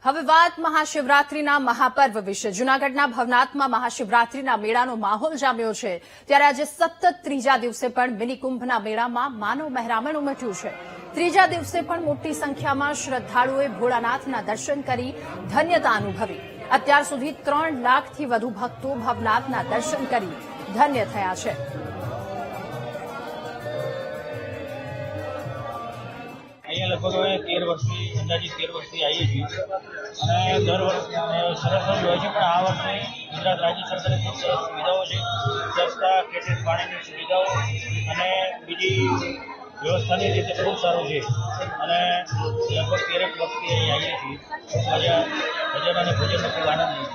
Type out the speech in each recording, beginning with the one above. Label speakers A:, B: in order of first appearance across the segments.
A: હવે વાત મહાશિવરાત્રીના મહાપર્વ વિશે। જૂનાગઢના ભવનાથમાં મહાશિવરાત્રીના મેળાનો માહોલ જામ્યો છે, ત્યારે આજે સતત ત્રીજા દિવસે પણ મિની કુંભના મેળામાં માનવ મહેરામણ ઉમટ્યું છે। ત્રીજા દિવસે પણ મોટી સંખ્યામાં શ્રદ્ધાળુઓએ ભોળાનાથના દર્શન કરી ધન્યતા અનુભવી। અત્યાર સુધી 3 લાખથી વધુ ભક્તો ભવનાથના દર્શન કરી ધન્ય થયા છે।
B: અહીંયા લગભગ હવે 13 વર્ષથી અંદાજિત 13 વર્ષથી આવીએ છીએ અને દર વર્ષ સરસ જ હોય છે, પણ આ વર્ષે ગુજરાત રાજ્ય સરકારે ખૂબ સરસ સુવિધાઓ છે, સસ્તા કેટેડ પાણીની સુવિધાઓ અને બીજી વ્યવસ્થાની રીતે ખૂબ સારું છે અને લગભગ 13 વર્ષથી અહીં આવીએ છીએ। ભજન અને ભોજનનો ખૂબ આનંદ છે।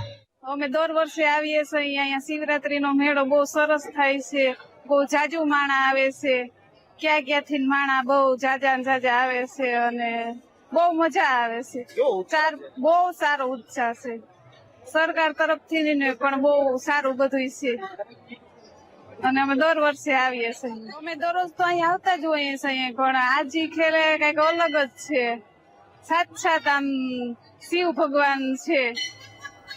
C: અમે દર વર્ષે આવીએ છીએ। અહીંયા શિવરાત્રીનો મેળો બહુ સરસ થાય છે, બહુ જાજુ માણા આવે છે, ક્યાંથી માણા બહુ જાજા આવે છે અને બહુ મજા આવે છે। બહુ સારો ઉત્સાહ છે, સરકાર તરફથી પણ બહુ સારું બધું છે અને અમે દર વર્ષે આવીએ છીએ। અમે દરરોજ તો અહીંયા આવતા જ હોઈએ છીએ, પણ આજી ખેલે કઈક અલગ જ છે। સાક્ષાત આમ શિવ ભગવાન છે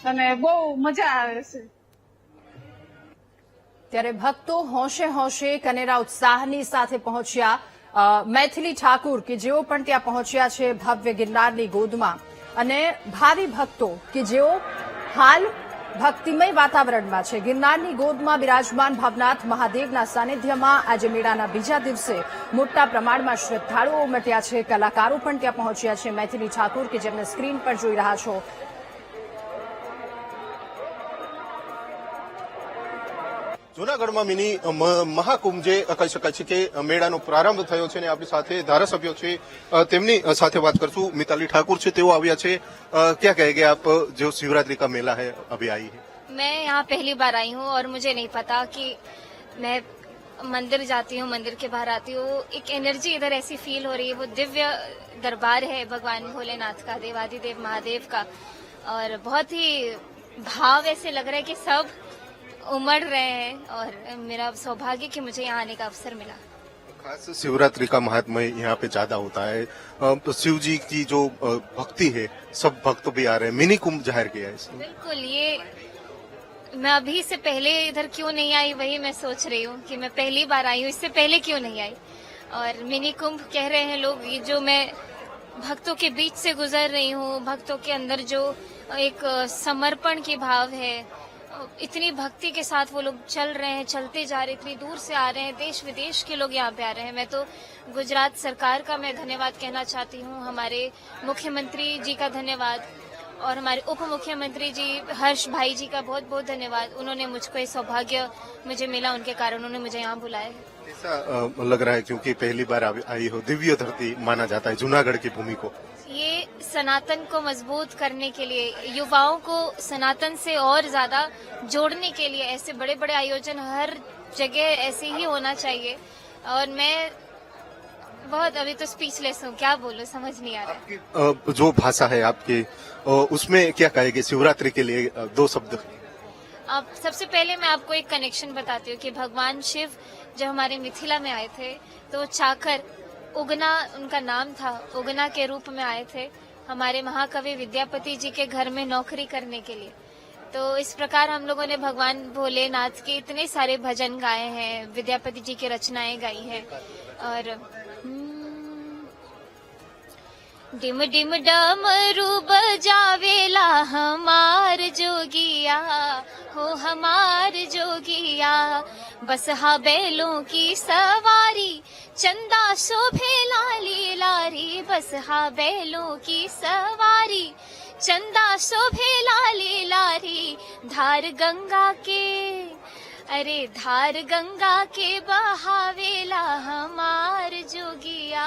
C: અને બહુ મજા આવે છે।
A: ત્યારે ભક્તો હોંશે હોંશે કનેરા ઉત્સાહની સાથે પહોંચ્યા। મૈથિલી ઠાકુર કે જેઓ પણ ત્યાં પહોંચ્યા છે ભવ્ય ગિરનારની ગોદમાં, અને ભાવિ ભક્તો કે જેઓ હાલ ભક્તિમય વાતાવરણમાં છે। ગિરનારની ગોદમાં બિરાજમાન ભવનાથ મહાદેવના સાનિધ્યમાં આજે મેળાના બીજા દિવસે મોટા પ્રમાણમાં શ્રદ્ધાળુઓ ઉમટ્યા છે। કલાકારો પણ ત્યાં પહોંચ્યા છે। મૈથિલી ઠાકુર કે જેમને સ્ક્રીન પર જોઈ રહ્યા છો,
D: જૂનાગઢમાં મિની મહાકુંભ જે કહી શકાય છે કે મેળાનો પ્રારંભ થયો છે અને આપણી સાથે ધારાસભ્યો છે, તેમની સાથે વાત કરશું। મિતાલી ઠાकुर છે, તેઓ આવ્યા છે। क्या कहेंगे आप जो शिवरात्रि का मेला है अभी आई है?
E: मैं यहाँ पहली बार आई हूँ और मुझे नहीं पता कि मैं मंदिर जाती हूँ, मंदिर के बाहर आती हूँ, एक एनर्जी इधर ऐसी फील हो रही है। वो दिव्य दरबार है भगवान भोलेनाथ का, देवादिदेव महादेव का, और बहुत ही भाव ऐसे लग रहा है कि सब उमड़ रहे हैं और मेरा सौभाग्य कि मुझे यहाँ आने का अवसर मिला।
D: खास शिवरात्रि का महात्म्य यहाँ पे ज्यादा होता है, तो शिव जी की जो भक्ति है, सब भक्त भी आ रहे हैं। मिनी कुंभ जाहिर किया है इसमें।
E: बिल्कुल, ये मैं अभी से पहले इधर क्यों नहीं आई वही मैं सोच रही हूँ कि मैं पहली बार आई हूँ, इससे पहले क्यों नहीं आई। और मिनी कुंभ कह रहे हैं लोग, ये जो मैं भक्तों के बीच से गुजर रही हूँ, भक्तों के अंदर जो एक समर्पण की भाव है, इतनी भक्ति के साथ वो लोग चल रहे हैं, चलते जा रहे, इतनी दूर से आ रहे हैं, देश विदेश के लोग यहाँ पे आ रहे हैं। मैं तो गुजरात सरकार का मैं धन्यवाद कहना चाहती हूँ, हमारे मुख्यमंत्री जी का धन्यवाद और हमारे उप मुख्यमंत्री जी हर्ष भाई जी का बहुत बहुत धन्यवाद। उन्होंने मुझको ये सौभाग्य मुझे मिला, उनके कारण उन्होंने मुझे यहाँ बुलाया है।
D: ऐसा लग रहा है क्योंकि पहली बार आई हो, दिव्य धरती माना जाता है जूनागढ़ की भूमि को।
E: ये सनातन को मजबूत करने के लिए, युवाओं को सनातन से और ज्यादा जोड़ने के लिए ऐसे बड़े बड़े आयोजन हर जगह ऐसे ही होना चाहिए। और मैं बहुत अभी तो स्पीचलेस हूँ, क्या बोलूं, समझ नहीं आ रहा है।
D: जो भाषा है आपकी, उसमें क्या कहेगी शिवरात्रि के लिए 2 शब्द?
E: अब सबसे पहले मैं आपको एक कनेक्शन बताती हूँ कि भगवान शिव जब हमारे मिथिला में आए थे तो चाकर उगना उनका नाम था, उगना के रूप में आए थे हमारे महाकवि विद्यापति जी के घर में नौकरी करने के लिए। तो इस प्रकार हम लोगों ने भगवान भोलेनाथ के इतने सारे भजन गाए हैं, विद्यापति जी की रचनाएं गाई हैं। और डिम डिम डमरू बजावेला हमार जोगिया, हो हमार जोगिया, बसहा बैलों की सवारी, चंदा शोभे लाली लारी, बसहा बैलों की सवारी, चंदा शोभे लाली लारी, धार गंगा के, अरे धार गंगा के बहावेला हमार जोगिया,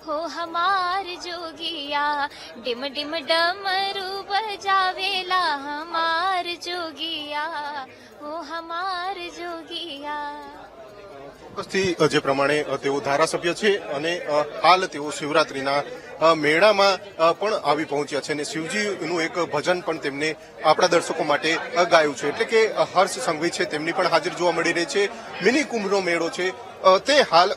E: हो हमार जोगिया, डिम डिम डमरू बजावेला हमार जोगिया, हो हमार जोगिया।
D: ચોક્કસથી જે પ્રમાણે તેઓ ધારાસભ્ય છે અને હાલ તેઓ શિવરાત્રીના મેળામાં પણ આવી પહોંચ્યા છે અને શિવજીનું એક ભજન પણ તેમને આપણા દર્શકો માટે ગાયું છે, એટલે કે હર્ષ સંઘવી છે તેમની પણ હાજર જોવા મળી રહી છે। મિની કુંભનો મેળો છે તે હાલ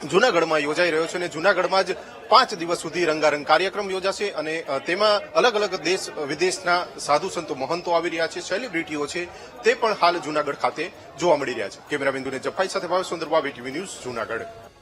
D: જૂનાગઢમાં યોજાઈ રહ્યો છે અને જૂનાગઢમાં જ 5 દિવસ સુધી રંગારંગ કાર્યક્રમ યોજાશે અને તેમાં અલગ અલગ દેશ વિદેશના સાધુ સંતો મહંતો આવી રહ્યા છે, સેલિબ્રિટીઓ છે, તે પણ હાલ જૂનાગઢ ખાતે જોવા મળી રહ્યા છે. કેમેરામેન જફાઈ સાથે ભાવેશ સુંદરબા, વીટીવી ન્યૂઝ, જૂનાગઢ.